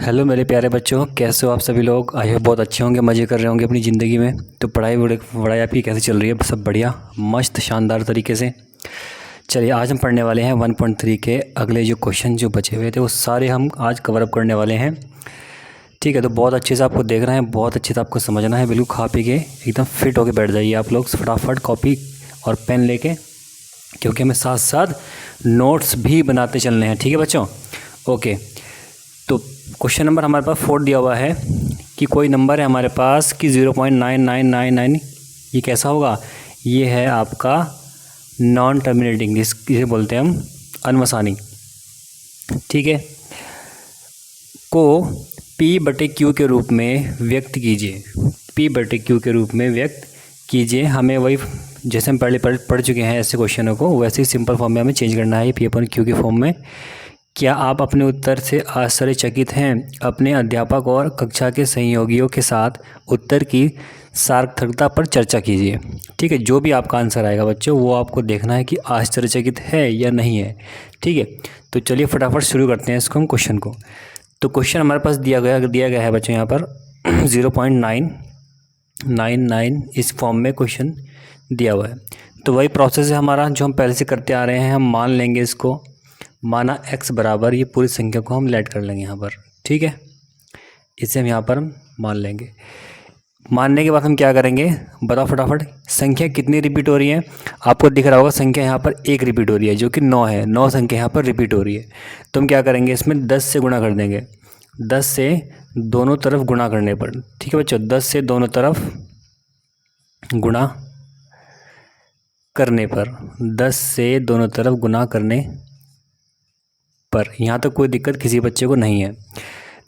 Hello मेरे प्यारे बच्चों, कैसे हो आप सभी लोग। आई होप बहुत अच्छे होंगे, मज़े कर रहे होंगे अपनी ज़िंदगी में। तो पढ़ाई आपकी कैसे चल रही है? सब बढ़िया, मस्त, शानदार तरीके से। चलिए आज हम पढ़ने वाले हैं 1.3 के अगले जो क्वेश्चन जो बचे हुए थे वो सारे हम आज कवर अप करने वाले हैं। ठीक है, तो बहुत अच्छे से आपको देखना है, बहुत अच्छे से आपको समझना है। बिल्कुल खा पी के एकदम फिट होके बैठ जाइए आप लोग, फटाफट कॉपी और पेन लेके, क्योंकि हमें साथ साथ नोट्स भी बनाते चलने हैं। ठीक है बच्चों, ओके। तो क्वेश्चन नंबर हमारे पास 4 दिया हुआ है कि कोई नंबर है हमारे पास कि 0.9999, ये कैसा होगा? ये है आपका नॉन टर्मिनेटिंग, जिसे बोलते हैं हम अनवसानी। ठीक है, को P/Q के रूप में व्यक्त कीजिए। P/Q के रूप में व्यक्त कीजिए। हमें वही जैसे हम पहले पढ़ चुके हैं ऐसे क्वेश्चनों को, वैसे ही सिंपल फॉर्म में हमें चेंज करना है P/Q के फॉर्म में। क्या आप अपने उत्तर से आश्चर्यचकित हैं? अपने अध्यापक और कक्षा के सहयोगियों के साथ उत्तर की सार्थकता पर चर्चा कीजिए। ठीक है, जो भी आपका आंसर आएगा बच्चों, वो आपको देखना है कि आश्चर्यचकित है या नहीं है। ठीक है, तो चलिए फटाफट शुरू करते हैं इसको हम क्वेश्चन को। तो क्वेश्चन हमारे पास दिया गया है बच्चों यहाँ पर 0.999 इस फॉर्म में क्वेश्चन दिया हुआ है। तो वही प्रोसेस है हमारा जो हम पहले से करते आ रहे हैं। हम मान लेंगे इसको, माना x बराबर, ये पूरी संख्या को हम लेट कर लेंगे यहाँ पर। ठीक है, इसे हम यहाँ पर मान लेंगे। मानने के बाद हम क्या करेंगे, बताओ फटाफट। संख्या कितनी रिपीट हो रही है? आपको दिख रहा होगा संख्या यहाँ पर 1 रिपीट हो रही है, जो कि 9 है। 9 संख्या यहाँ पर रिपीट हो रही है। तो हम क्या करेंगे, इसमें 10 से गुणा कर देंगे। 10 से दोनों तरफ गुणा करने पर, ठीक है बच्चों, 10 से दोनों तरफ गुणा करने पर, 10 से दोनों तरफ गुणा करने पर यहाँ तक कोई दिक्कत किसी बच्चे को नहीं है।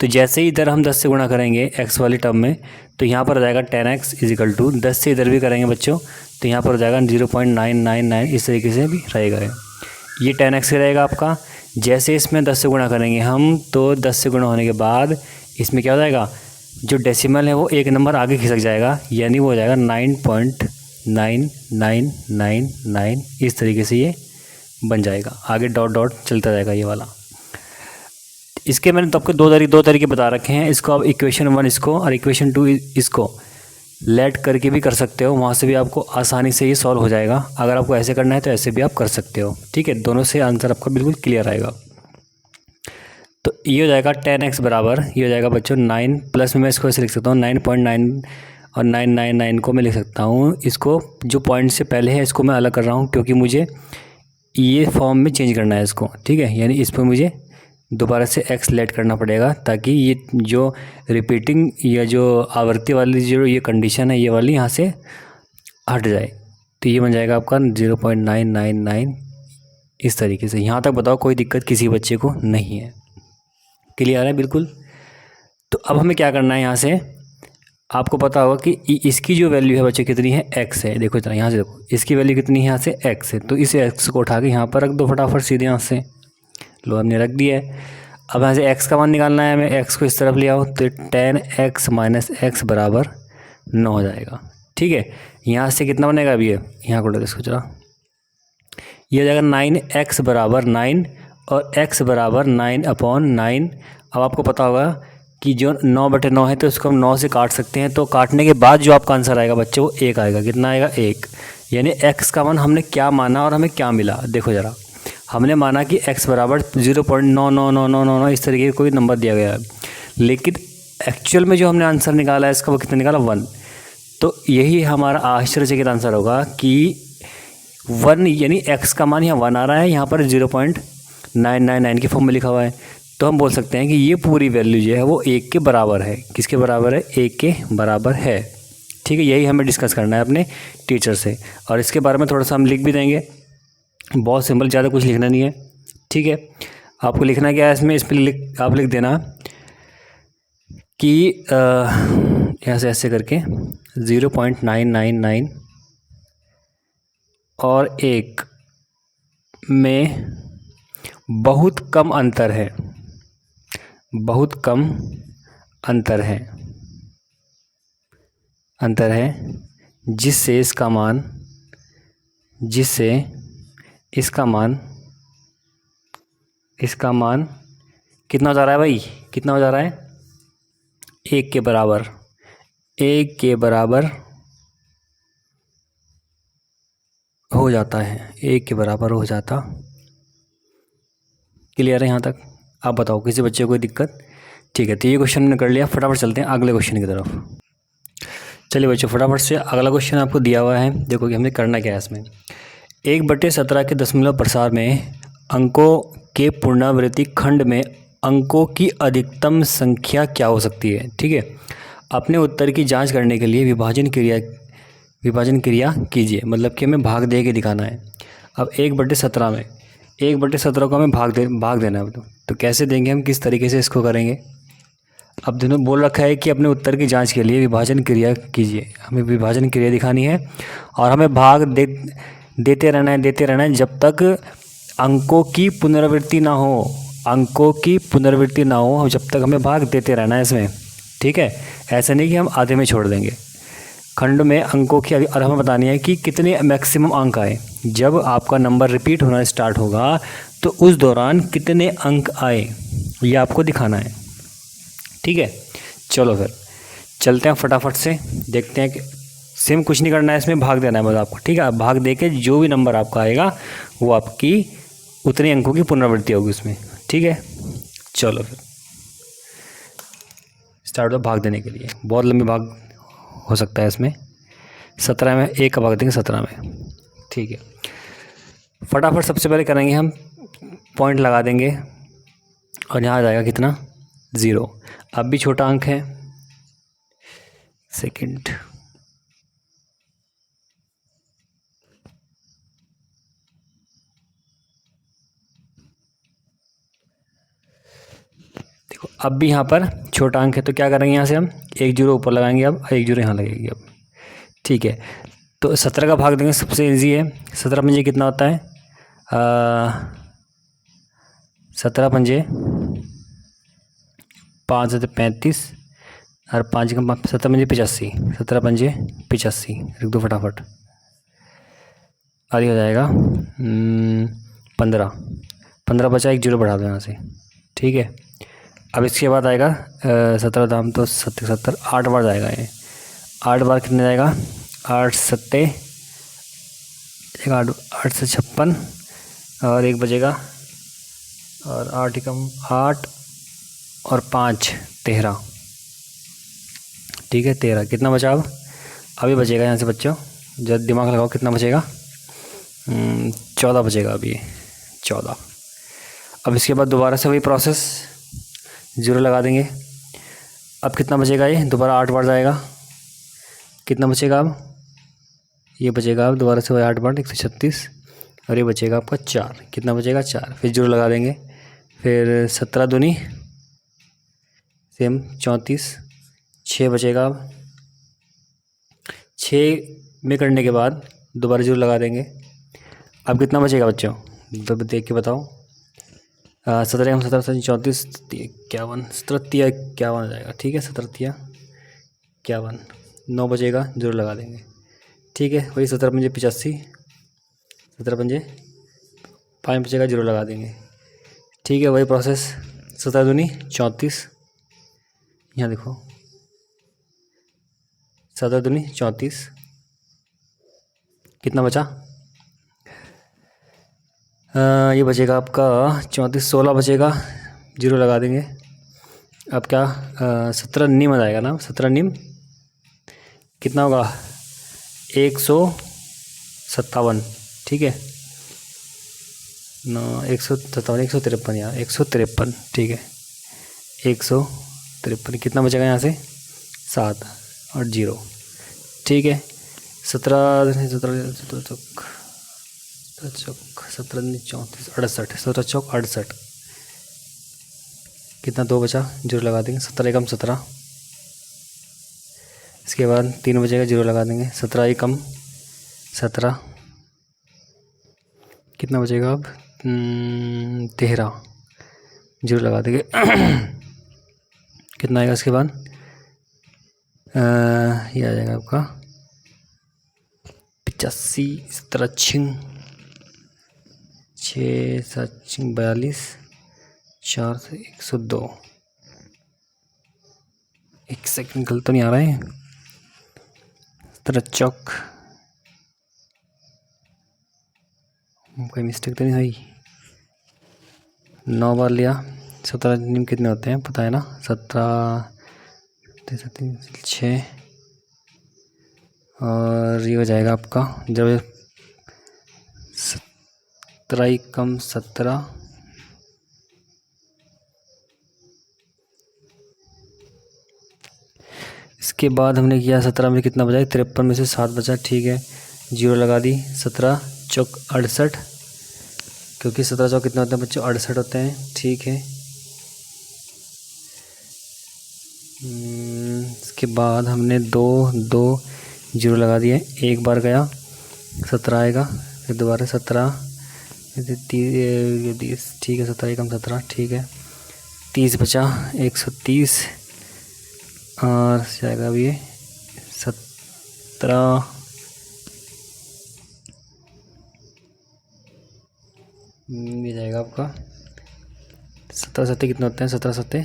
तो जैसे ही इधर हम 10 से गुणा करेंगे x वाली टर्म में, तो यहाँ पर हो जाएगा 10x इजिकल टू 10 से इधर भी करेंगे बच्चों, तो यहाँ पर हो जाएगा 0.999। इस तरीके से भी रहेगा, ये 10x रहेगा आपका। जैसे इसमें 10 से गुणा करेंगे हम, तो 10 से गुणा होने के बाद इसमें क्या हो जाएगा, जो डेसिमल है वो एक नंबर आगे खिसक जाएगा, यानी वो हो जाएगा 9.9999। इस तरीके से ये बन जाएगा, आगे डॉट डॉट चलता जाएगा ये वाला। इसके मैंने तो आपको दो तरीके बता रखे हैं। इसको आप इक्वेशन 1 इसको और इक्वेशन 2 इसको लेट करके भी कर सकते हो, वहाँ से भी आपको आसानी से ये सॉल्व हो जाएगा। अगर आपको ऐसे करना है तो ऐसे भी आप कर सकते हो। ठीक है, दोनों से आंसर आपका बिल्कुल क्लियर आएगा। तो ये हो जाएगा 10x बराबर, ये हो जाएगा बच्चों 9 प्लस में मैं इसको ऐसे लिख सकता हूँ 9.9 और 999 को मैं लिख सकता हूँ। इसको जो पॉइंट से पहले है इसको मैं अलग कर रहा हूँ, क्योंकि मुझे ये फॉर्म में चेंज करना है इसको। ठीक है, यानी इस पर मुझे दोबारा से x लेट करना पड़ेगा, ताकि ये जो रिपीटिंग या जो आवर्ती वाली जो ये कंडीशन है ये वाली यहाँ से हट जाए। तो ये बन जाएगा आपका 0.999। इस तरीके से यहाँ तक बताओ कोई दिक्कत किसी बच्चे को नहीं है? क्लियर है बिल्कुल। तो अब हमें क्या करना है, यहाँ से आपको पता होगा कि इसकी जो वैल्यू है बच्चे कितनी है, x है। देखो जरा यहाँ से देखो, इसकी वैल्यू कितनी है, यहाँ से x है। तो इस x को उठा के यहाँ पर रख दो फटाफट सीधे, यहाँ से लो हमने रख दिया है। अब यहाँ से x का मान निकालना है हमें, x को इस तरफ ले आओ, तो 10x माइनस x बराबर 9 हो जाएगा। ठीक है, यहाँ से कितना बनेगा अभी, यहाँ को उठा इसको जरा, ये हो जाएगा 9x बराबर 9 और x बराबर 9/9। अब आपको पता होगा कि जो 9/9 है तो इसको हम 9 से काट सकते हैं। तो काटने के बाद जो आपका आंसर आएगा बच्चे, वो 1 आएगा। कितना आएगा, 1। यानी x का मान हमने क्या माना और हमें क्या मिला, देखो ज़रा। हमने माना कि x बराबर 0.99999 इस तरीके का कोई नंबर दिया गया है, लेकिन एक्चुअल में जो हमने आंसर निकाला है इसका, वो कितना निकाला, 1। तो यही हमारा आश्चर्यचकित आंसर होगा कि 1, यानी x का मान यहाँ 1 आ रहा है, यहाँ पर 0.999 के फॉर्म में लिखा हुआ है। तो हम बोल सकते हैं कि ये पूरी वैल्यू जो है वो 1 के बराबर है। किसके बराबर है, 1 के बराबर है। ठीक है, यही हमें डिस्कस करना है अपने टीचर से, और इसके बारे में थोड़ा सा हम लिख भी देंगे। बहुत सिंपल, ज़्यादा कुछ लिखना नहीं है। ठीक है, आपको लिखना क्या है इसमें, इस पर आप लिख देना कि यहाँ से ऐसे करके 0.999 और 1 में बहुत कम अंतर है, बहुत कम अंतर है, जिससे इसका मान कितना हो जा रहा है भाई, कितना हो जा रहा है, 1 के बराबर, 1 के बराबर हो जाता है, 1 के बराबर हो जाता। क्लियर है यहाँ तक? आप बताओ किसी बच्चे को कोई दिक्कत? ठीक है, तो ये क्वेश्चन हमने कर लिया। फटाफट चलते हैं अगले क्वेश्चन की तरफ। चलिए बच्चों, फटाफट से अगला क्वेश्चन आपको दिया हुआ है। देखो कि हमने करना क्या है इसमें। 1/17 के दशमलव प्रसार में अंकों के पुनरावृत्ति खंड में अंकों की अधिकतम संख्या क्या हो सकती है? ठीक है, अपने उत्तर की जांच करने के लिए विभाजन क्रिया कीजिए। मतलब कि हमें भाग दे के दिखाना है। अब 1/17 में 1/17 को हमें भाग देना है। तो कैसे देंगे हम, किस तरीके से इसको करेंगे? अब दोनों बोल रखा है कि अपने उत्तर की जांच के लिए विभाजन क्रिया कीजिए। हमें विभाजन क्रिया दिखानी है और हमें देते रहना है जब तक अंकों की पुनरावृत्ति ना हो। अंकों की पुनरावृत्ति ना हो जब तक हमें भाग देते रहना है इसमें। ठीक है, ऐसा नहीं कि हम आधे में छोड़ देंगे। खंड में अंकों की और हमें बतानी है कि कितने मैक्सिमम अंक आए। जब आपका नंबर रिपीट होना स्टार्ट होगा तो उस दौरान कितने अंक आए, ये आपको दिखाना है। ठीक है, चलो फिर चलते हैं फटाफट से, देखते हैं कि सेम कुछ नहीं करना है इसमें, भाग देना है बस आपको। ठीक है, भाग दे के जो भी नंबर आपका आएगा वो आपकी उतने अंकों की पुनरावृत्ति होगी उसमें। ठीक है, चलो फिर स्टार्ट हो भाग देने के लिए। बहुत लंबी भाग हो सकता है इसमें। 17 में 1 का भाग देंगे 17 में। ठीक है, फटाफट सबसे पहले करेंगे हम, पॉइंट लगा देंगे और यहाँ आ जाएगा कितना, 0। अब भी छोटा अंक है, सेकंड। देखो अब भी यहाँ पर छोटा अंक है, तो क्या करेंगे यहाँ से हम 1 0 ऊपर लगाएंगे, अब 1 0 यहाँ लगेगी अब। ठीक है, तो 17 का भाग देंगे, सबसे ईजी है। 17 पंजे कितना होता है, 17 पंजे 5 से 35 और 5 का 17 पंजे 85, 17 पंजे 85, लिख दो फटाफट। आगे हो जाएगा 15 बचा, 1 0 बढ़ा दो यहाँ से। ठीक है, अब इसके बाद आएगा 17 दाम तो 70 8 बार जाएगा ये। 8 बार कितने जाएगा, 8 सत्ते 8 से 56 और 1 बचेगा, और 8 कम 8 और 5 13। ठीक है, 13 कितना बचा अब? अभी बचेगा यहाँ से बच्चों, जब दिमाग लगाओ कितना बचेगा, 14 बचेगा अभी, 14। अब इसके बाद दोबारा से वही प्रोसेस, 0 लगा देंगे। अब कितना बचेगा, ये दोबारा 8 बार जाएगा, कितना बचेगा अब, ये बचेगा अब दोबारा से वही 8 बार 136, और ये बचेगा आपका 4। कितना बचेगा, 4। फिर 0 लगा देंगे, फिर 17 दूनी सेम 34, 6 बचेगा अब। 6 में करने के बाद दोबारा 0 लगा देंगे। अब कितना बचेगा बच्चों, तो देख के बताओ। 17 17 34 51, 17 51 हो जाएगा। ठीक है, 17 51, 9 बचेगा, 0 लगा देंगे। ठीक है, वही 17 पंजे 85, 17 पंजे 5 बचेगा, 0 लगा देंगे। ठीक है, वही प्रोसेस, 17 दूनी 34, यहाँ देखो 17 दूनी 34, कितना बचा, ये बचेगा आपका 34, 16 बचेगा, 0 लगा देंगे। अब क्या 17 नीम आ जाएगा ना, 17 नीम कितना होगा, 157। ठीक है, 157 153 यार, 153। ठीक है, 153, कितना बचेगा यहाँ से, 7 और 0। ठीक है, 17 चौक 17 34 68, 17 चौक 68, कितना 2 बचा, 0 लगा देंगे। 17 एकम 17, इसके बाद 3 बचेगा, 0 लगा देंगे। 17 एकम 17, कितना बचेगा अब, 13, 0 लगा देंगे। कितना आएगा इसके बाद, ये आ जाएगा आपका 85, इस तरह 6 7 42, 4 से 102, एक सेकंड, गलत तो नहीं आ रहा है? 17 चौक, कोई मिस्टेक तो नहीं हुई? 9 बार लिया, 17 नियम कितने होते हैं पता है ना? 17 6 और ये हो जाएगा आपका, जब 17 कम 17, इसके बाद हमने किया 17 में कितना बचा? 53 में से 7 बचा, ठीक है, 0 लगा दी। 17 चौक 68, क्योंकि 17 चौक कितने होते हैं बच्चों? 68 होते हैं, ठीक है। इसके बाद हमने 2 0 लगा दिए, एक बार गया 17 आएगा, फिर दोबारा 17, 30, ठीक है, 17 कम 17, ठीक है, 30 बचा, 130 और जाएगा अभी ये 17, ये जाएगा आपका 17 7 कितने होते हैं? 17 7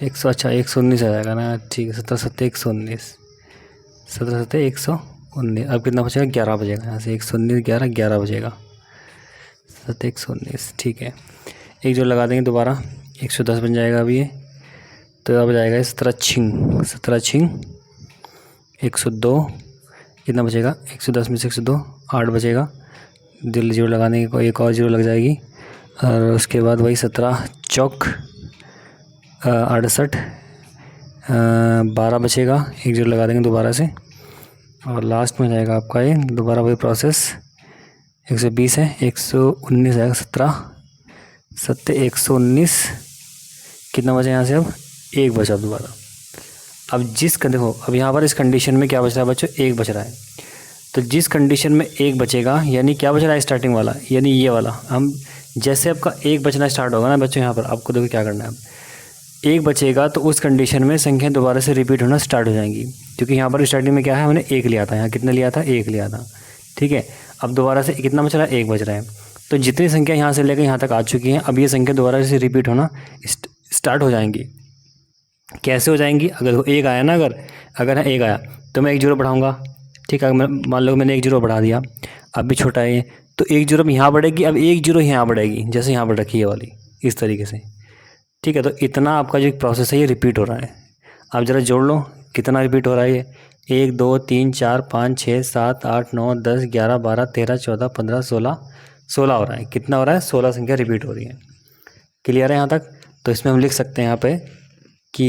100, अच्छा 119 आ जाएगा ना, ठीक है, 17 7 119, 17 7 119। अब कितना बचेगा? 11 बचेगा, यहाँ से 119 11 बचेगा, 7 119, ठीक है। एक जो लगा देंगे दोबारा, 110 बन जाएगा अभी ये, तो अब जाएगा 17 छिंग 102, कितना बचेगा? 110 में से 102 8 बचेगा, दिल 0 लगाने की कोई एक और 0 लग जाएगी, और उसके बाद वही 17 चौक 68, 12 बचेगा, एक 0 लगा देंगे दोबारा से, और लास्ट में जाएगा आपका ये दोबारा वही प्रोसेस, 120 है, 119 आएगा, 17 7 119, कितना बचा यहाँ से? अब 1 बचा दोबारा। अब देखो, अब यहाँ पर इस कंडीशन में क्या बच रहा है बच्चों? 1 बच रहा है, तो जिस कंडीशन में 1 बचेगा, यानी क्या बच रहा है स्टार्टिंग वाला, यानी ये वाला, हम जैसे आपका 1 बचना स्टार्ट होगा ना बच्चों, यहाँ पर आपको देखो क्या करना है, अब 1 बचेगा तो उस कंडीशन में संख्या दोबारा से रिपीट होना स्टार्ट हो जाएंगी, क्योंकि यहाँ पर स्टार्टिंग में क्या है, हमने 1 लिया था, यहाँ कितना लिया था? 1 लिया था, ठीक है। अब दोबारा से कितना बच रहा है? 1 बच रहा है, तो जितनी संख्या यहाँ से लेकर यहाँ तक आ चुकी हैं, अब ये संख्या दोबारा से रिपीट होना स्टार्ट हो जाएंगी। कैसे हो जाएंगी? अगर 1 आया ना, अगर 1 आया तो मैं 1 0 बढ़ाऊँगा, ठीक है, मैं मान लो मैंने 1 0 बढ़ा दिया, अब भी छोटा है तो 1 0 यहाँ बढ़ेगी, अब 1 0 यहाँ बढ़ेगी, जैसे यहाँ बढ़ रखी है वाली, इस तरीके से, ठीक है। तो इतना आपका जो प्रोसेस है ये रिपीट हो रहा है। अब ज़रा जोड़ लो कितना रिपीट हो रहा है ये, 1 2 3 4 5 6 7 8 9 10 11 12 13 14 15 16 हो रहा है। कितना हो रहा है? 16 संख्या रिपीट हो रही है। क्लियर है यहाँ तक? तो इसमें हम लिख सकते हैं यहाँ पे कि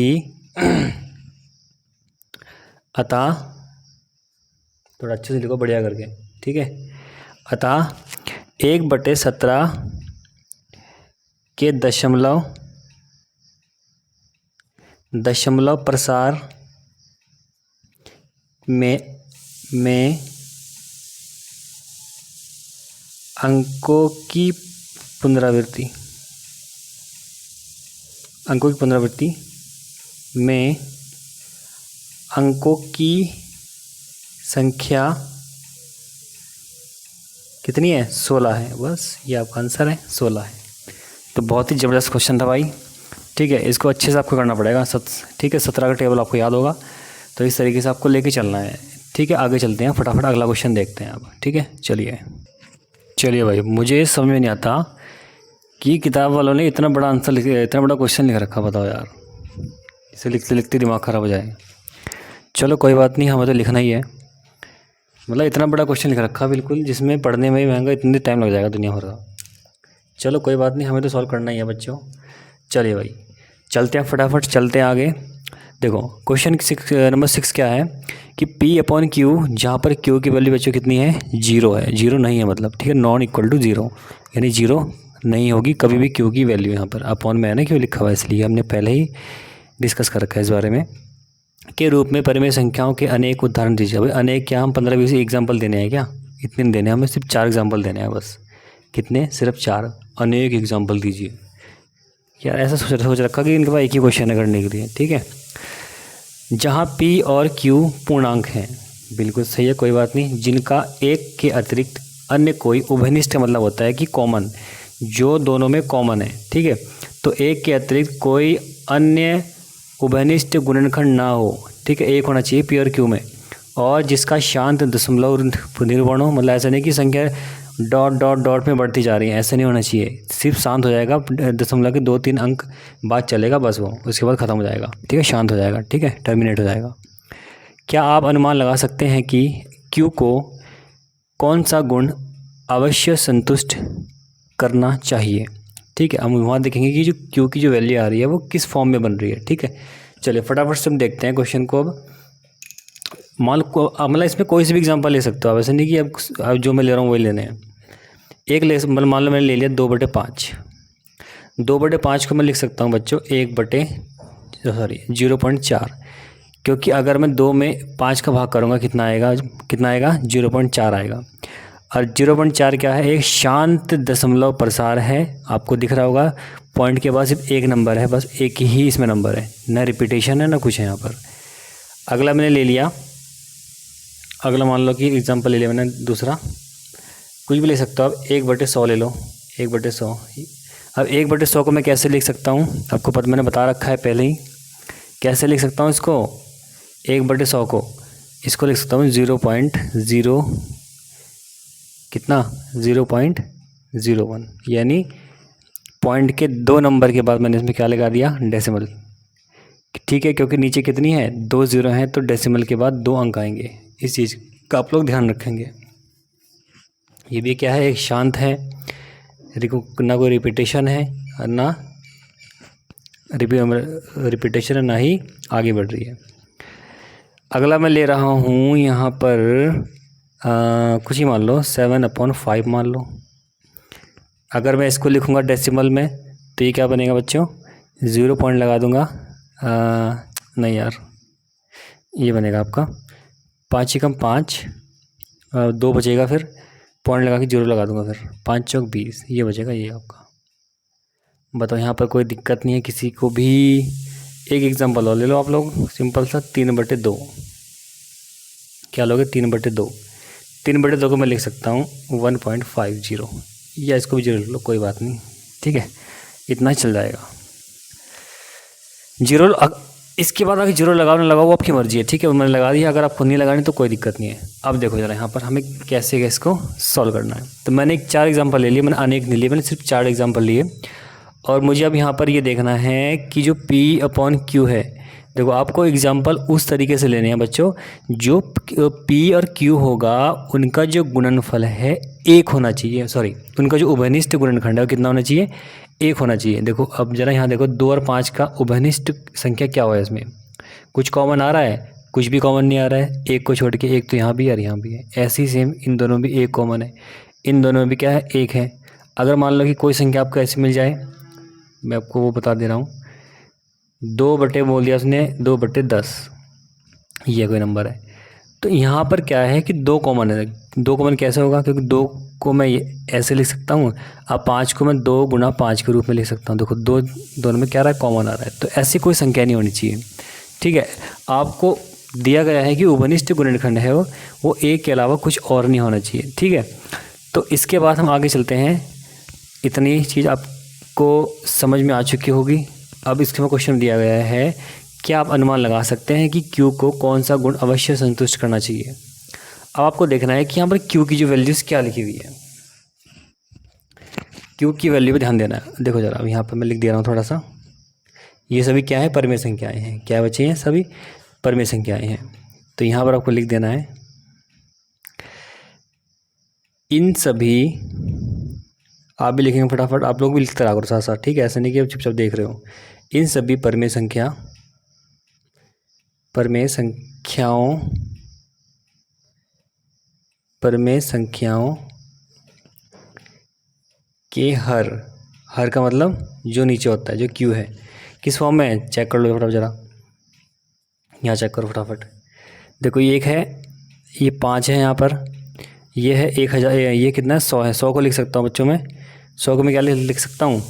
अतः, थोड़ा अच्छे से लिखो बढ़िया करके, ठीक है, अतः 1/17 के दशमलव प्रसार में अंकों की पुनरावृत्ति में अंकों की संख्या कितनी है? 16 है। बस ये आपका आंसर है, 16 है। तो बहुत ही ज़बरदस्त क्वेश्चन था भाई, ठीक है। इसको अच्छे से आपको करना पड़ेगा, ठीक है। 17 का टेबल आपको याद होगा, तो इस तरीके से आपको लेके चलना है, ठीक है। आगे चलते हैं, फटाफट अगला क्वेश्चन देखते हैं अब, ठीक है। चलिए भाई, मुझे समझ में नहीं आता कि किताब वालों ने इतना बड़ा आंसर इतना बड़ा क्वेश्चन लिख रखा, बताओ यार, इसे लिखते लिखते दिमाग ख़राब हो जाए। चलो कोई बात नहीं, हमें तो लिखना ही है। मतलब इतना बड़ा क्वेश्चन लिख रखा बिल्कुल, जिसमें पढ़ने में ही महंगा इतने टाइम लग जाएगा दुनिया भर का। चलो कोई बात नहीं, हमें तो सॉल्व करना ही है बच्चों। चलिए भाई चलते हैं, फटाफट चलते हैं आगे। देखो क्वेश्चन नंबर 6 क्या है कि P/Q, जहाँ पर Q की वैल्यू बच्चों कितनी है? 0 है। 0 नहीं है मतलब, ठीक है, नॉन इक्वल टू 0, यानी 0 नहीं होगी कभी भी Q की वैल्यू। यहाँ पर अपॉन में है ना क्यों लिखा हुआ है, इसलिए हमने पहले ही डिस्कस कर रखा है इस बारे में। के रूप में परिमेय संख्याओं के अनेक उदाहरण दीजिए। भाई अनेक क्या, हम 15-20 एग्जाम्पल देने हैं क्या? इतने नहीं देने, हमें सिर्फ 4 एग्जाम्पल देने हैं बस। कितने? सिर्फ 4। अनेक एग्जाम्पल दीजिए। यार ऐसा सोच रखा कि इनके पास एक ही क्वेश्चन है करने के लिए, ठीक है। जहाँ P और Q पूर्णांक हैं, बिल्कुल सही है, कोई बात नहीं। जिनका एक के अतिरिक्त अन्य कोई उभयनिष्ठ मतलब होता है कि कॉमन, जो दोनों में कॉमन है, ठीक है। तो तो एक के अतिरिक्त कोई अन्य उभयनिष्ठ गुणनखंड ना हो, ठीक है, एक होना चाहिए पी और क्यू में, और जिसका शांत दशमलव निरूपण हो। मतलब ऐसा नहीं कि संख्या डॉट डॉट डॉट में बढ़ती जा रही है, ऐसा नहीं होना चाहिए, सिर्फ शांत हो जाएगा, दशमलव के 2-3 अंक बाद चलेगा बस, वो उसके बाद ख़त्म हो जाएगा, ठीक है, शांत हो जाएगा, ठीक है, टर्मिनेट हो जाएगा। क्या आप अनुमान लगा सकते हैं कि क्यू को कौन सा गुण अवश्य संतुष्ट करना चाहिए? ठीक है, हम वहाँ देखेंगे कि जो क्यू की जो वैल्यू आ रही है वो किस फॉर्म में बन रही है, ठीक है। चलिए फटाफट से हम देखते हैं क्वेश्चन को। अब मान लो मतलब इसमें कोई सी भी एग्जांपल ले सकते हो आप, ऐसे नहीं कि अब जो मैं ले रहा हूँ वही लेने हैं। एक ले मतलब मान लो मैंने ले लिया 2/5। 2/5 को मैं लिख सकता हूँ बच्चों 0.4, क्योंकि अगर मैं 2 में 5 का भाग करूँगा कितना आएगा 0.4 आएगा। और 0.4 क्या है? एक शांत दशमलव प्रसार है, आपको दिख रहा होगा, पॉइंट के बाद सिर्फ एक नंबर है, बस एक ही इसमें नंबर है, ना रिपीटेशन है ना कुछ है यहाँ पर। अगला मैंने ले लिया, अगला मान लो कि एग्जांपल ले लिया मैंने दूसरा, कुछ भी ले सकता हूँ आप, 1/100 ले लो, 1/100। अब 1/100 को मैं कैसे लिख सकता हूँ, आपको पता मैंने बता रखा है पहले ही। कैसे लिख सकता हूँ इसको? 1/100 को इसको लिख सकता हूँ 0.0 कितना 0.01, यानी पॉइंट के 2 नंबर के बाद मैंने इसमें क्या लगा दिया? डेसिमल, ठीक है, क्योंकि नीचे कितनी है 2 0 हैं, तो डेसिमल के बाद 2 अंक आएंगे। इस चीज़ का आप लोग ध्यान रखेंगे। ये भी क्या है? एक शांत है, ना कोई रिपीटेशन है ना रिपीटेशन है, ना ही आगे बढ़ रही है। अगला मैं ले रहा हूँ यहाँ पर कुछ ही मान लो 7/5 मान लो। अगर मैं इसको लिखूँगा डेसिमल में तो ये क्या बनेगा बच्चों? 0 पॉइंट लगा दूँगा, नहीं यार, ये बनेगा आपका 5 × 5, 2 बचेगा, फिर पॉइंट लगा के 0 लगा दूँगा, फिर 5 चौक 20, ये बचेगा, ये आपका। बताओ यहाँ पर कोई दिक्कत नहीं है किसी को भी? एक एग्जांपल और ले लो आप लोग, सिंपल सा 3/2। क्या लोगे? 3/2। 3/2 को मैं लिख सकता हूँ 1.50, या इसको भी 0 ले लो, कोई बात नहीं, ठीक है, इतना ही चल जाएगा। 0 इसके बाद आगे 0 लगाओ ना लगाओ वो आपकी मर्जी है, ठीक है, मैंने लगा दिया। अगर आपको नहीं लगानी तो कोई दिक्कत नहीं है। अब देखो जरा यहाँ पर हमें कैसे इसको सॉल्व करना है। तो मैंने 4 एग्जांपल ले लिए, मैंने अनेक नहीं लिए, मैंने सिर्फ 4 एग्जांपल लिए। और मुझे अब यहाँ पर ये देखना है कि जो P/Q है, देखो आपको एग्जांपल उस तरीके से लेने हैं बच्चों, जो P और Q होगा उनका जो गुणनफल है 1 होना चाहिए, सॉरी उनका जो उभयनिष्ठ गुणनखंड है वो कितना होना चाहिए? 1 होना चाहिए। देखो अब जरा यहाँ देखो 2 और 5 का उभयनिष्ठ संख्या क्या हुआ है? इसमें कुछ कॉमन आ रहा है? कुछ भी कॉमन नहीं आ रहा है, 1 को छोड़ के। 1 तो यहाँ भी है और यहाँ भी है, ऐसे ही सेम इन दोनों में 1 कॉमन है, इन दोनों में भी क्या है? 1 है। अगर मान लो कि कोई संख्या आपको ऐसी मिल जाए, मैं आपको वो बता दे रहा हूँ, 2 बटे बोल दिया उसने 2/10, ये कोई नंबर है, तो यहाँ पर क्या है कि 2 कॉमन है। 2 कॉमन कैसे होगा? क्योंकि 2 को मैं ऐसे लिख सकता हूँ, अब 5 को मैं 2 × 5 के रूप में लिख सकता हूँ। देखो दोनों में क्या आ रहा है? कॉमन आ रहा है। तो ऐसी कोई संख्या नहीं होनी चाहिए, ठीक है। आपको दिया गया है कि उभयनिष्ठ गुणनखंड है वो 1 के अलावा कुछ और नहीं होना चाहिए, ठीक है। तो इसके बाद हम आगे चलते हैं। इतनी चीज़ आपको समझ में आ चुकी होगी। अब इसके में क्वेश्चन दिया गया है, क्या आप अनुमान लगा सकते हैं कि Q को कौन सा गुण अवश्य संतुष्ट करना चाहिए? अब आपको देखना है कि यहाँ पर Q की जो वैल्यूज़ क्या लिखी हुई है, Q की वैल्यू पे ध्यान देना है। देखो जरा अब यहाँ पर मैं लिख दे रहा हूँ थोड़ा सा, ये सभी क्या है? परमेय संख्याएँ हैं। क्या बचे हैं? सभी परमेय संख्याएँ हैं। तो यहाँ पर आपको लिख देना है, इन सभी, आप भी लिखेंगे फटाफट, आप लोग भी लिखते रहा करो साथ साथ, ठीक है, ऐसा नहीं कि आप चुपचाप देख रहे हो। इन सभी परमेय संख्याओं के हर का मतलब जो नीचे होता है, जो Q है, किस फॉर्म में है? चेक कर लो फटाफट जरा, यहाँ चेक करो फटाफट। देखो ये 1 है, ये 5 है यहाँ पर, ये है 1000, ये कितना है? 100 है। 100 को लिख सकता हूँ बच्चों में, 100 को मैं क्या लिख सकता हूँ?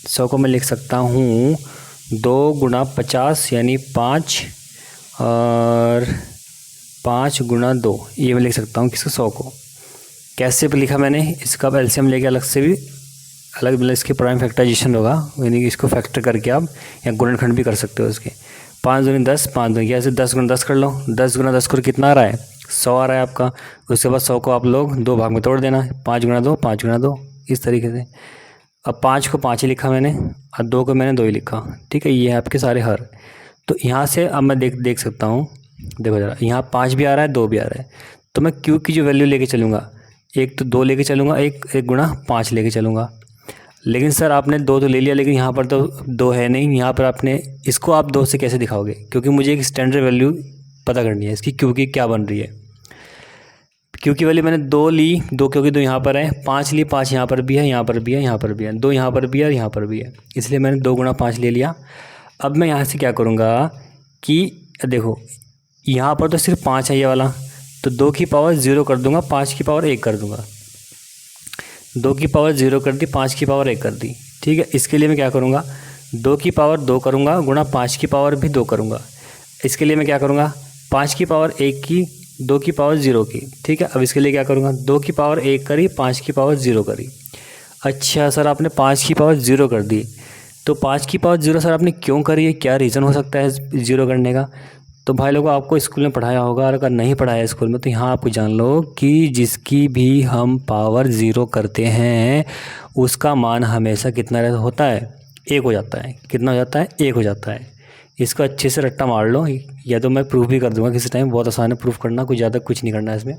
100 को मैं लिख सकता हूँ 2 × 50 यानी 5, और 5 × 2, ये मैं लिख सकता हूँ किसको? 100 को। कैसे लिखा मैंने? इसका एलसीएम लेके अलग से भी अलग मतलब इसके प्राइम फैक्टराइजेशन होगा, यानी कि इसको फैक्टर करके आप या गुणनखंड भी कर सकते हो इसके। 5 दूनी 10, 5 दूनी ऐसे 10 गुना 10 कर लो, 10 गुना 10 कर कितना आ रहा है 100 आ रहा है आपका। उसके बाद 100 को आप लोग 2 भाग में तोड़ देना, 5 गुना 2, 5 गुना 2 इस तरीके से। अब 5 को 5 ही लिखा मैंने और 2 को मैंने 2 ही लिखा, ठीक है। ये है आपके सारे हर। तो यहाँ से अब मैं देख सकता हूँ, देखो ज़रा यहाँ 5 भी आ रहा है 2 भी आ रहा है, तो मैं Q की जो वैल्यू लेके चलूँगा, एक तो 2 लेके चलूँगा, एक गुणा 5 लेके चलूँगा। लेकिन सर आपने 2 तो ले लिया, लेकिन यहाँ पर तो 2 है नहीं, यहाँ पर आपने इसको आप 2 से कैसे दिखाओगे, क्योंकि मुझे एक स्टैंडर्ड वैल्यू पता करनी है इसकी Q की क्या बन रही है। Q की वैल्यू मैंने 2 ली, 2 क्योंकि 2 यहाँ पर है, 5 ली, 5 यहाँ पर भी है, यहाँ पर भी है, यहाँ पर भी है, 2 यहाँ पर भी है और यहाँ पर भी है, इसलिए मैंने 2 गुणा 5 ले लिया। अब मैं यहाँ से क्या करूँगा कि देखो यहाँ पर तो सिर्फ 5 है ये वाला, तो 2 की पावर 0 कर दूँगा, 5 की पावर 1 कर दूँगा। 2 की पावर 0 कर दी, 5 की पावर 1 कर दी, ठीक है। इसके लिए मैं क्या करूँगा, 2 की पावर 2 करूँगा गुणा 5 की पावर भी 2 करूँगा। इसके लिए मैं क्या करूँगा, 5 की पावर 1 की, 2 की पावर 0 की, ठीक है। अब इसके लिए क्या करूँगा, 2 की पावर 1 करी, 5 की पावर 0 करी। अच्छा सर आपने 5 की पावर 0 कर दी, तो 5 की पावर 0 सर आपने क्यों करी है, क्या रीज़न हो सकता है 0 करने का। तो भाई लोगों आपको स्कूल में पढ़ाया होगा, और अगर नहीं पढ़ाया स्कूल में तो यहाँ आपको जान लो कि जिसकी भी हम पावर 0 करते हैं उसका मान हमेशा कितना होता है, 1 हो जाता है। कितना हो जाता है, 1 हो जाता है। इसको अच्छे से रट्टा मार लो, या तो मैं प्रूफ भी कर दूंगा किसी टाइम, बहुत आसान है प्रूफ करना, कुछ ज़्यादा कुछ नहीं करना है इसमें।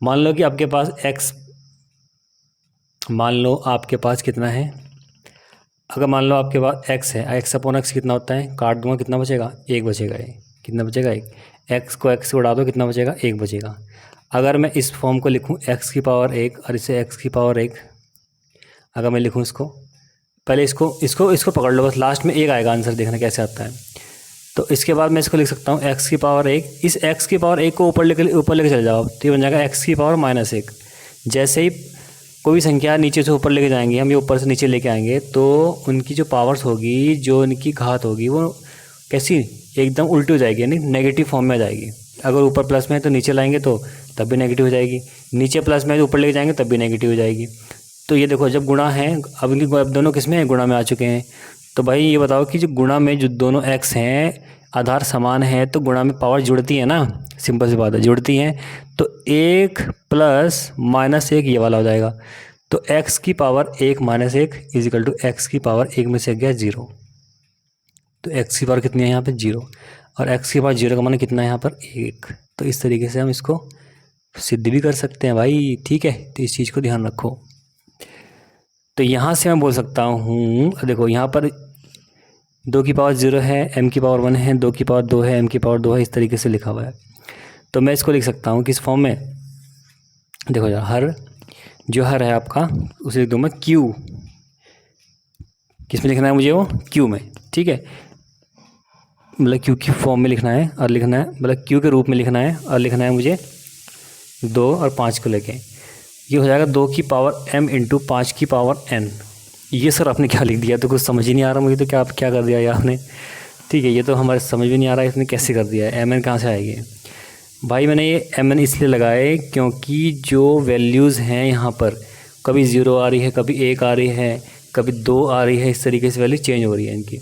मान लो कि आपके पास x, मान लो आपके पास कितना है, अगर मान लो आपके पास x है, x अपॉन x कितना होता है, काट दूंगा कितना बचेगा, 1 बचेगा। ये कितना बचेगा, 1। x को x से उड़ा दो कितना बचेगा, 1 बचेगा। अगर मैं इस फॉर्म को लिखूँ x की पावर 1 और इसे x की पावर 1, अगर मैं लिखूँ इसको, पहले इसको पकड़ लो बस, लास्ट में 1 आएगा आंसर, देखना कैसे आता है। तो इसके बाद मैं इसको लिख सकता हूँ x की पावर 1, इस x की पावर 1 को ऊपर लेके चले जाओ, तो ये बन जाएगा x की पावर -1। जैसे ही कोई भी संख्या नीचे से ऊपर लेके जाएंगे हम, ये ऊपर से नीचे लेके आएंगे, तो उनकी जो पावर्स होगी, जो उनकी घात होगी, वो कैसी एकदम उल्टी हो जाएगी, यानी नेगेटिव फॉर्म में आ जाएगी। अगर ऊपर प्लस में है तो नीचे लाएंगे तो तब भी नेगेटिव हो जाएगी, नीचे प्लस में है तो ऊपर लेके जाएंगे तब भी नेगेटिव हो जाएगी। तो ये देखो जब गुणा है, अब इनकी दोनों किस में है, गुणा में आ चुके हैं। तो भाई ये बताओ कि जो गुणा में जो दोनों x हैं आधार समान है, तो गुणा में पावर जुड़ती है ना, सिंपल सी बात है, जुड़ती हैं। तो 1 प्लस -1 ये वाला हो जाएगा। तो x की पावर 1 -1 इजिकल टू x की पावर 1 में से गया 0। तो x की पावर कितनी है यहाँ पे 0, और x की पावर 0 का मान कितना है यहाँ पर 1। तो इस तरीके से हम इसको सिद्ध भी कर सकते हैं भाई, ठीक है। तो इस चीज़ को ध्यान रखो। तो यहाँ से मैं बोल सकता हूँ, देखो यहाँ पर 2 की पावर 0 है, m की पावर 1 है, 2 की पावर 2 है, m की पावर 2 है, इस तरीके से लिखा हुआ है। तो मैं इसको लिख सकता हूँ किस फॉर्म में, देखो यार, हर जो हर है आपका उसे लिख दूँ मैं q, किस में लिखना है मुझे, वो q में, ठीक है। मतलब q की फॉर्म में लिखना है, और लिखना है मतलब q के रूप में लिखना है, और लिखना है मुझे 2 और 5 को लेके। ये हो जाएगा 2 की पावर m इंटू 5 की पावर n। ये सर आपने क्या लिख दिया, तो कुछ समझ ही नहीं आ रहा मुझे, तो क्या आप क्या कर दिया यार आपने, ठीक है। ये तो हमारे समझ में नहीं आ रहा है इसने कैसे कर दिया है, mn कहाँ से आएगी भाई। मैंने ये mn इसलिए लगाए क्योंकि जो वैल्यूज़ हैं यहाँ पर, कभी 0 आ रही है, कभी 1 आ रही है, कभी 2 आ रही है, इस तरीके से वैल्यू चेंज हो रही है इनकी।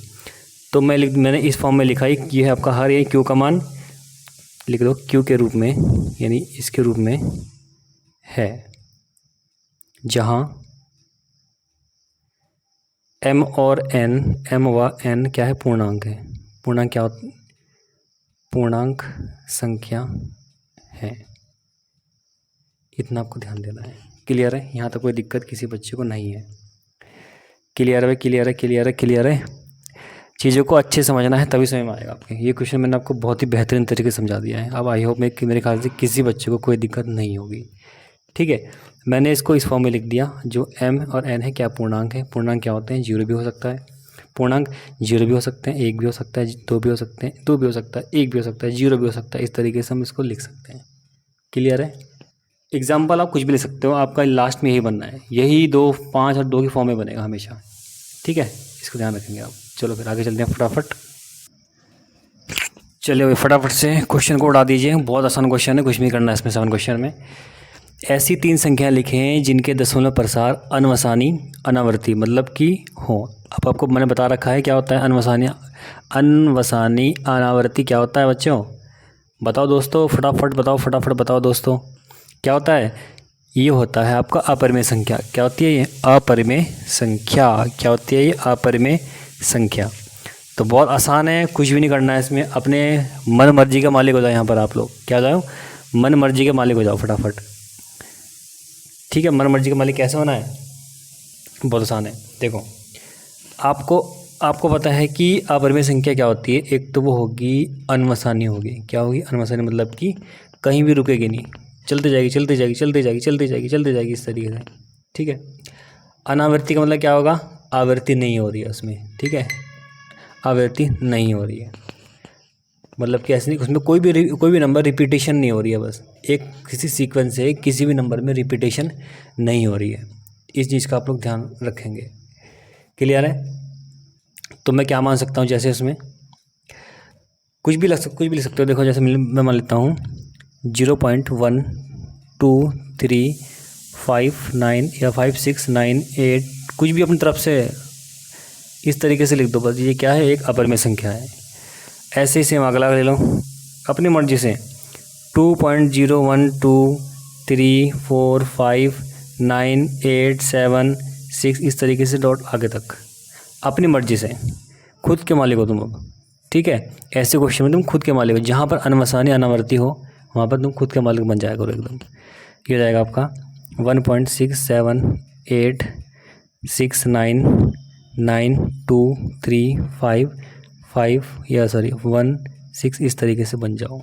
तो मैंने इस फॉर्म में लिखा है, ये है आपका हर, ये q का मान लिख दो q के रूप में, यानी इसके रूप में है, जहाँ m और n, m व n क्या है, पूर्णांक है। पूर्णांक क्या होता, पूर्णांक संख्या है, इतना आपको ध्यान देना है। क्लियर है, यहाँ तक कोई दिक्कत किसी बच्चे को नहीं है। क्लियर है, क्लियर है, क्लियर है, क्लियर है। चीज़ों को अच्छे समझना है तभी समझ में आएगा आपके। ये क्वेश्चन मैंने आपको बहुत ही बेहतरीन तरीके से समझा दिया है। अब आई होप मेरे ख्याल से किसी बच्चे को कोई दिक्कत नहीं होगी, ठीक है। मैंने इसको इस फॉर्म में लिख दिया, जो m और n है क्या पूर्णांक है। पूर्णांक क्या होते हैं, 0 भी हो सकता है, पूर्णांक 0 भी हो सकते हैं, 1 भी हो सकता है, 2 भी हो सकते हैं, 2 भी हो सकता है, 1 भी हो सकता है, 0 भी हो सकता है। इस तरीके से हम इसको लिख सकते हैं। क्लियर है। एग्जाम्पल आप कुछ भी लिख सकते हो, आपका लास्ट में यही बनना है, यही 2, 5 और 2 की फॉर्म में बनेगा हमेशा, ठीक है। इसको ध्यान रखेंगे आप। चलो फिर आगे चलते हैं फटाफट। चलिए फटाफट से क्वेश्चन को उड़ा दीजिए, बहुत आसान क्वेश्चन है, कुछ नहीं करना है इसमें 7 क्वेश्चन में। ऐसी 3 संख्याएं लिखें जिनके दशमलव प्रसार अनवसानी अनावर्ती मतलब कि हो। अब आपको मैंने बता रखा है क्या होता है अनवसानी अनावर्ती क्या होता है बच्चों, बताओ दोस्तों, फटाफट बताओ दोस्तों, क्या होता है। ये होता है आपका अपरिमेय संख्या। क्या होती है ये? अपरिमेय संख्या। क्या होती है ये? अपरिमेय संख्या। तो बहुत आसान है, कुछ भी नहीं करना है इसमें, अपने मन मर्जी का मालिक हो जाओ। यहाँ पर आप लोग क्या हो जाओ? मन मर्जी के मालिक हो जाओ फटाफट। ठीक है, मन मर्जी का मालिक कैसे होना है? बहुत आसान है। देखो, आपको पता है कि अपरिमेय संख्या क्या होती है। एक तो वो होगी अनवसानी होगी। क्या होगी? अनवसानी मतलब कि कहीं भी रुकेगी नहीं, चलती जाएगी इस तरीके से। ठीक है। अनावृत्ति का मतलब क्या होगा? आवृत्ति नहीं हो रही है उसमें। ठीक है, आवृत्ति नहीं हो रही है मतलब कि ऐसे नहीं, उसमें कोई भी नंबर रिपीटेशन नहीं हो रही है। बस एक किसी सीक्वेंस से किसी भी नंबर में रिपीटेशन नहीं हो रही है। इस चीज़ का आप लोग ध्यान रखेंगे। क्लियर है? तो मैं क्या मान सकता हूँ, जैसे इसमें कुछ भी लिख सकते हो। देखो, जैसे मैं मान लेता हूँ 0.1235 या 5698, कुछ भी अपनी तरफ से इस तरीके से लिख दो। बस ये क्या है? एक अपरिमेय संख्या है। ऐसे ही सेम अगला ले लो अपनी मर्जी से 2.012345987 इस तरीके से डॉट आगे तक अपनी मर्जी से। खुद के मालिक हो तुम अब। ठीक है, ऐसे क्वेश्चन में तुम खुद के मालिक हो। जहाँ पर अनवसानी अनावर्ती हो वहाँ पर तुम खुद के मालिक बन जाएगा एकदम। ये हो जाएगा आपका 1.67869235 इस तरीके से बन जाओ।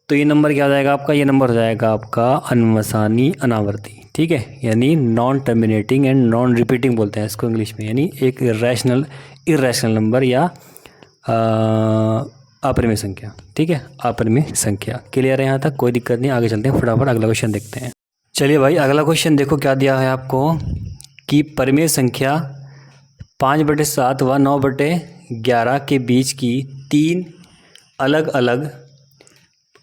तो ये नंबर क्या हो जाएगा आपका? ये नंबर हो जाएगा आपका अनवसानी अनावर्ती। ठीक है, यानी non terminating and non repeating बोलते हैं इसको इंग्लिश में, यानी एक इरेशनल नंबर या अपरिमेय संख्या। ठीक है, अपरिमेय संख्या। क्लियर है यहाँ तक? कोई दिक्कत नहीं, आगे चलते हैं फटाफट अगला क्वेश्चन देखते हैं। चलिए भाई, अगला क्वेश्चन देखो क्या दिया है आपको कि परिमेय संख्या 5/7 व 9/11 के बीच की 3 अलग अलग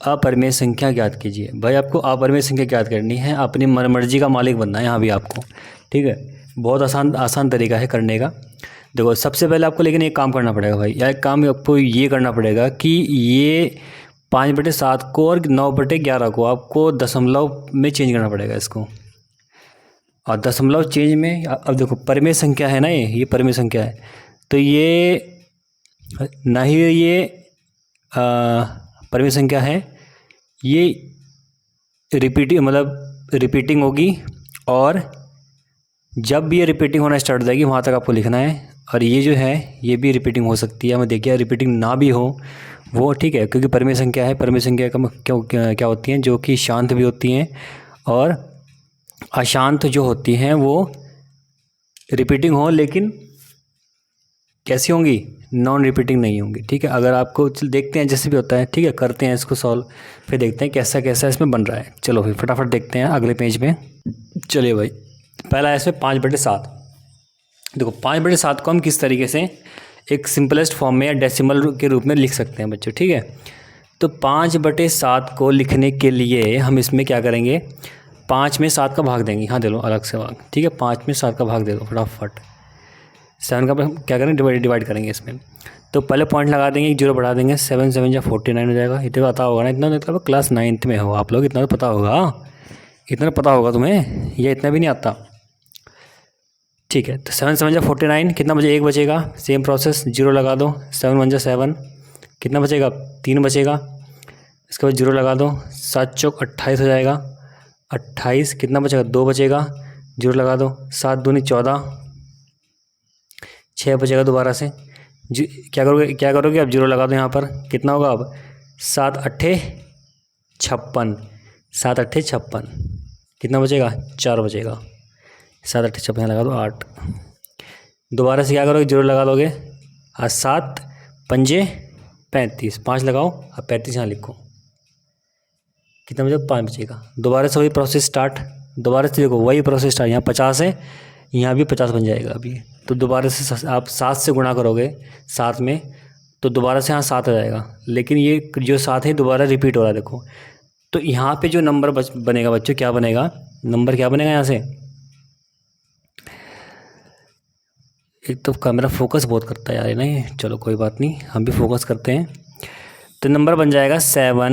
अपरिमेय संख्या ज्ञात कीजिए। भाई आपको अपरिमेय संख्या ज्ञात करनी है, अपनी मनमर्जी का मालिक बनना है यहाँ भी आपको। ठीक है, बहुत आसान तरीका है करने का। देखो, सबसे पहले आपको लेकिन एक काम करना पड़ेगा भाई, या एक काम आपको ये करना पड़ेगा कि ये 5/7 को और 9/11 को आपको दशमलव में चेंज करना पड़ेगा इसको। और दशमलव चेंज में अब देखो, परिमेय संख्या है ना, ये परिमेय संख्या है, तो ये ना ही ये परिमेय संख्या है, ये रिपीटिंग होगी, और जब भी ये रिपीटिंग होना स्टार्ट हो जाएगी वहाँ तक आपको लिखना है। और ये जो है ये भी रिपीटिंग हो सकती है, मैं देखिए रिपीटिंग ना भी हो वो ठीक है, क्योंकि परिमेय संख्या है। परिमेय संख्या का क्या होती हैं, जो कि शांत भी होती हैं और अशांत जो होती हैं वो रिपीटिंग हो, लेकिन कैसी होंगी? नॉन रिपीटिंग नहीं होंगी। ठीक है, अगर आपको देखते हैं जैसे भी होता है। ठीक है, करते हैं इसको सॉल्व, फिर देखते हैं कैसा कैसा इसमें बन रहा है। चलो फिर फटाफट देखते हैं अगले पेज में। चलिए भाई, पहला है इसमें 5/7। देखो, 5/7 को हम किस तरीके से एक सिंपलेस्ट फॉर्म में या डेसिमल के रूप में लिख सकते हैं बच्चों। ठीक है, तो 5/7 को लिखने के लिए हम इसमें क्या करेंगे, 5 में 7 का भाग देंगे। हाँ, दे लो अलग से भाग। ठीक है, 5 में 7 का भाग दे दो फटाफट। 7 का क्या करेंगे, डिवाइड करेंगे इसमें। तो पहले पॉइंट लगा देंगे, 1 0 बढ़ा देंगे, 7 7 या 49 हो जाएगा। इतना पता होगा ना, इतना मतलब क्लास 9th में हो आप लोग, इतना तो पता होगा, इतना पता होगा तुम्हें, या इतना भी नहीं आता? ठीक है, तो 7 7 या 49 कितना बचे? 1 बचेगा। सेम प्रोसेस, 0 लगा दो। 7 1 7 कितना बचेगा? 3 बचेगा। इसके बाद 0 लगा दो। 7 चौक 28 हो जाएगा। 28 कितना बचेगा? 2 बचेगा। 0 लगा दो। 7 दूनी 14, 6 बचेगा दोबारा से। क्या करोगे अब? 0 लगा दो यहाँ पर। कितना होगा अब? 7 8 56, 7 8 56 कितना बचेगा? 4 बचेगा। 7 8 56 लगा दो 8। दोबारा से क्या करोगे? 0 लगा दोगे। 7 5 35, 5 लगाओ, अब 35 यहाँ लिखो। कितना बचेगा? 5 बचेगा। दोबारा से वही प्रोसेस स्टार्ट। दोबारा से देखो वही प्रोसेस स्टार्ट। यहाँ 50 है, यहाँ भी 50 बन जाएगा अभी। तो दोबारा से आप 7 से गुणा करोगे 7 में, तो दोबारा से यहाँ 7 आ जाएगा। लेकिन ये जो 7 है दोबारा रिपीट हो रहा है देखो। तो तो यहाँ पे जो नंबर बनेगा बच्चों, क्या बनेगा, नंबर क्या बनेगा यहाँ से, एक तो कैमरा फोकस बहुत करता है यार ना ये, चलो कोई बात नहीं, हम भी फोकस करते हैं। तो नंबर बन जाएगा 7,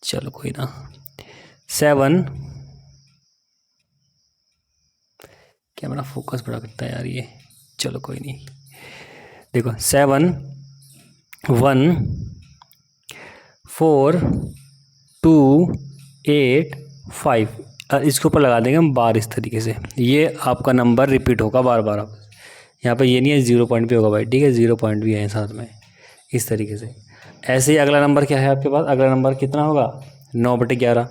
चलो कोई ना, 7, कैमरा फोकस बड़ा करता है यार ये, चलो कोई नहीं, देखो 7, 1, 4, 2, 8, 5, और इसके ऊपर लगा देंगे हम बार इस तरीके से, ये आपका नंबर रिपीट होगा बार बार। आप यहाँ पे ये नहीं है 0 पॉइंट पे होगा भाई, ठीक है, 0 पॉइंट भी है साथ में, इस तरीके से। ऐसे ही अगला नंबर क्या है आपके पास, अगला नंबर कितना होगा, 9/11।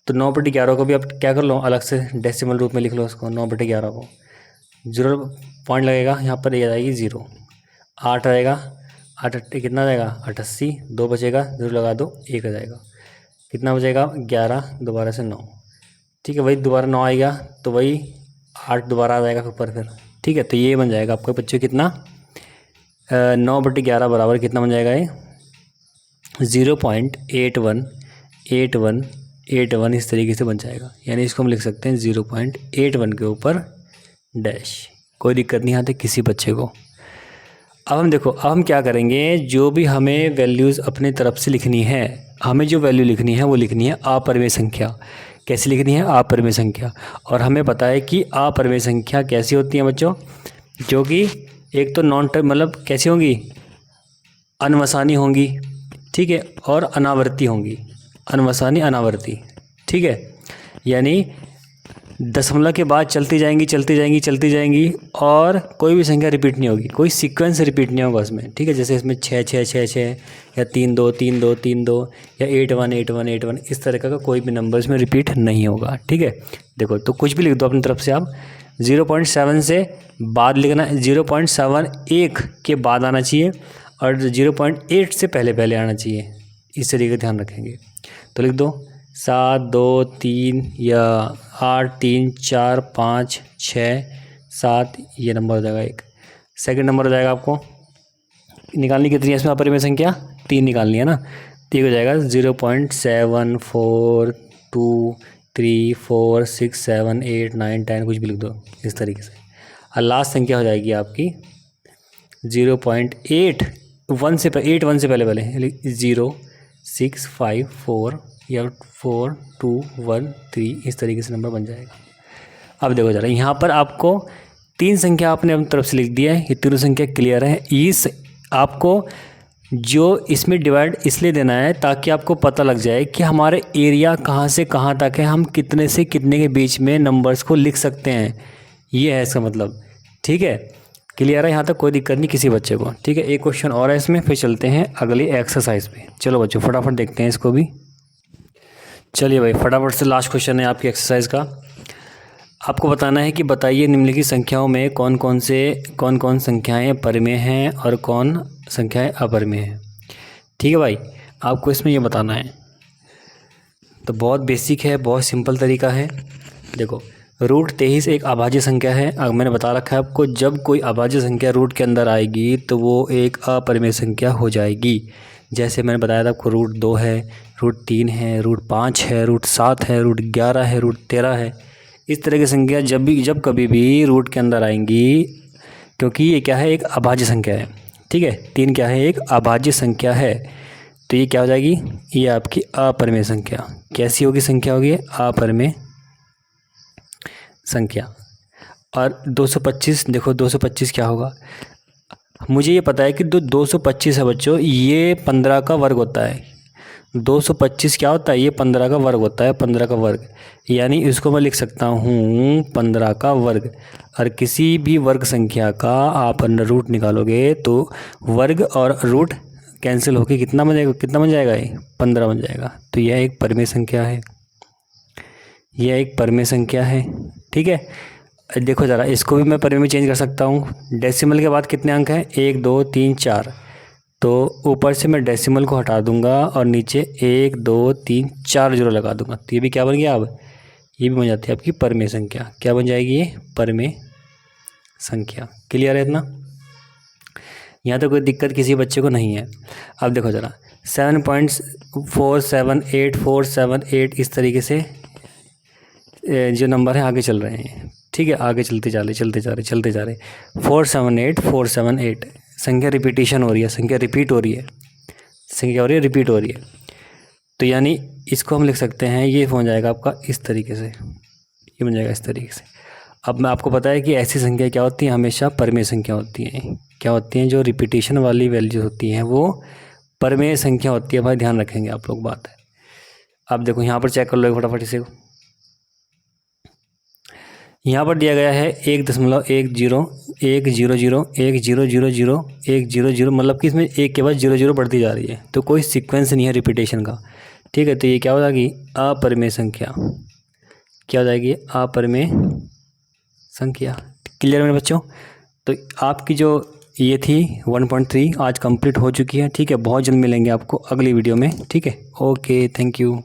तो 9/11 को भी आप क्या कर लो, अलग से डेसिमल रूप में लिख लो उसको, 9/11 को 0 पॉइंट लगेगा, यहाँ पर ये आ जाएगी 0। 8 रहेगा, 8 कितना आ जाएगा 88, 2 बचेगा, 0 लगा दो, 1 आ जाएगा, कितना बचेगा 11, दोबारा से 9, ठीक है, वही दोबारा 9 आएगा तो वही 8 दोबारा आ जाएगा ऊपर फिर, ठीक है। तो ये बन जाएगा आपके बच्चों कितना, 9/11 बराबर कितना बन जाएगा ये, 0.818181 इस तरीके से बन जाएगा। यानी इसको हम लिख सकते हैं 0.81 के ऊपर डैश, कोई दिक्कत नहीं आती किसी बच्चे को। अब हम देखो, अब हम क्या करेंगे, जो भी हमें वैल्यूज़ अपने तरफ से लिखनी है, हमें जो वैल्यू लिखनी है वो लिखनी है अपरिमेय संख्या। कैसे लिखनी है, अपरिमेय संख्या। और हमें पता है कि अपरिमेय संख्या कैसी होती है बच्चों, जो कि एक तो नॉन टर्म मतलब कैसी होंगी, अनवसानी होंगी, ठीक है, और अनावर्ती होंगी, अनवसानी अनावर्ती, ठीक है। यानी दशमलव के बाद चलती जाएंगी चलती जाएंगी चलती जाएंगी, और कोई भी संख्या रिपीट नहीं होगी, कोई सीक्वेंस रिपीट नहीं होगा उसमें, ठीक है। जैसे इसमें 6 6 6 6 या 3 2 3 2 3 2 या 8 1 8 1 8 1, इस तरह का कोई भी नंबर इसमें रिपीट नहीं होगा, ठीक है। देखो तो कुछ भी लिख दो अपनी तरफ से आप, 0.7 से बाद लिखना, 0.71 के बाद आना चाहिए, और 0.8 से पहले पहले आना चाहिए, इस तरीके का ध्यान रखेंगे। तो लिख दो 7 2 3 या 8 3 4 5 6 7, ये नंबर हो जाएगा एक। सेकंड नंबर हो जाएगा आपको निकालनी कितनी है इसमें अपरिमेय संख्या, 3 निकालनी है ना, तो ये हो जाएगा 0.74234678 कुछ भी लिख दो इस तरीके से। और लास्ट संख्या हो जाएगी आपकी 0.81 से 81 से पहले पहले 0 6 5 4 या 4 2 1 3, इस तरीके से नंबर बन जाएगा। अब देखो जरा, यहाँ पर आपको 3 संख्या आपने अपनी तरफ से लिख दिया है, ये तीनों संख्या क्लियर है। इस आपको जो इसमें डिवाइड इसलिए देना है ताकि आपको पता लग जाए कि हमारे एरिया कहाँ से कहाँ तक है, हम कितने से कितने के बीच में नंबर्स को लिख सकते हैं, ये है इसका मतलब, ठीक है। क्लियर है यहाँ तक, कोई दिक्कत नहीं किसी बच्चे को, ठीक है। एक क्वेश्चन और है इसमें, फिर चलते हैं अगली एक्सरसाइज पे। चलो बच्चों फटाफट देखते हैं इसको भी। चलिए भाई फटाफट से लास्ट क्वेश्चन है आपकी एक्सरसाइज का। आपको बताना है कि बताइए निम्नलिखित संख्याओं में कौन कौन संख्याएं परिमेय हैं और कौन संख्याएं अपरिमेय हैं, ठीक है भाई। आपको इसमें ये बताना है, तो बहुत बेसिक है, बहुत सिंपल तरीका है। देखो √23 एक अभाज्य संख्या है। अगर मैंने बता रखा है आपको, जब कोई अभाज्य संख्या रूट के अंदर आएगी तो वो एक अपरिमेय संख्या हो जाएगी। जैसे मैंने बताया था आपको, √2 है, √3 है, √5 है, √7 है, √11 है, √13 है। इस तरह की संख्या जब कभी भी रूट के अंदर आएंगी, क्योंकि ये क्या है, एक अभाज्य संख्या है, ठीक है। 3 क्या है, एक अभाज्य संख्या है, तो ये क्या हो जाएगी, ये आपकी अपरिमेय संख्या। कैसी होगी संख्या, होगी अपरिमेय संख्या। और 225, देखो 225 क्या होगा, मुझे ये पता है कि 225 है बच्चों, ये 15 का वर्ग होता है। 225 क्या होता है, ये 15 का वर्ग होता है, 15 का वर्ग, यानी इसको मैं लिख सकता हूँ 15 का वर्ग। और किसी भी वर्ग संख्या का आप अंडर रूट निकालोगे तो वर्ग और रूट कैंसिल होके कितना बन जाएगा, ये 15 बन जाएगा। तो यह एक परिमेय संख्या है, यह एक परिमेय संख्या है, ठीक है। देखो ज़रा, इसको भी मैं परिमेय में चेंज कर सकता हूँ। डेसिमल के बाद कितने अंक हैं, 1 2 3 4, तो ऊपर से मैं डेसिमल को हटा दूंगा और नीचे 1 2 3 4 जीरो लगा दूंगा, तो ये भी क्या बन गया, अब ये भी बन जाती है आपकी परिमेय संख्या। क्या बन जाएगी, ये परिमेय संख्या। क्लियर है इतना। यहाँ तो कोई दिक्कत किसी बच्चे को नहीं है। अब देखो ज़रा 7.478 इस तरीके से जो नंबर है आगे चल रहे हैं, ठीक है, आगे चलते जा रहे 478 संख्या रिपीटेशन हो रही है, संख्या रिपीट हो रही है, रिपीट हो रही है। तो यानी इसको हम लिख सकते हैं, ये हो जाएगा आपका इस तरीके से, ये बन जाएगा इस तरीके से। अब मैं आपको पता है कि ऐसी संख्या क्या होती हैं, हमेशा परमेय संख्या होती हैं। क्या होती हैं? जो रिपीटेशन वाली वैल्यू होती हैं वो परमेय संख्या होती है भाई, ध्यान रखेंगे आप लोग बात है। अब देखो यहाँ पर चेक कर लो फटाफट इसे। यहाँ पर दिया गया है 1.10 मतलब कि इसमें एक के बाद 0 बढ़ती जा रही है, तो कोई सीक्वेंस नहीं है रिपीटेशन का, ठीक है। तो ये क्या हो जाएगी? अपरिमेय संख्या। क्या हो जाएगी? अपरिमेय संख्या। क्लियर मेरे बच्चों? तो आपकी जो ये थी 1.3 आज कंप्लीट हो चुकी है, ठीक है। बहुत जल्द मिलेंगे आपको अगली वीडियो में, ठीक है। Okay, thank you.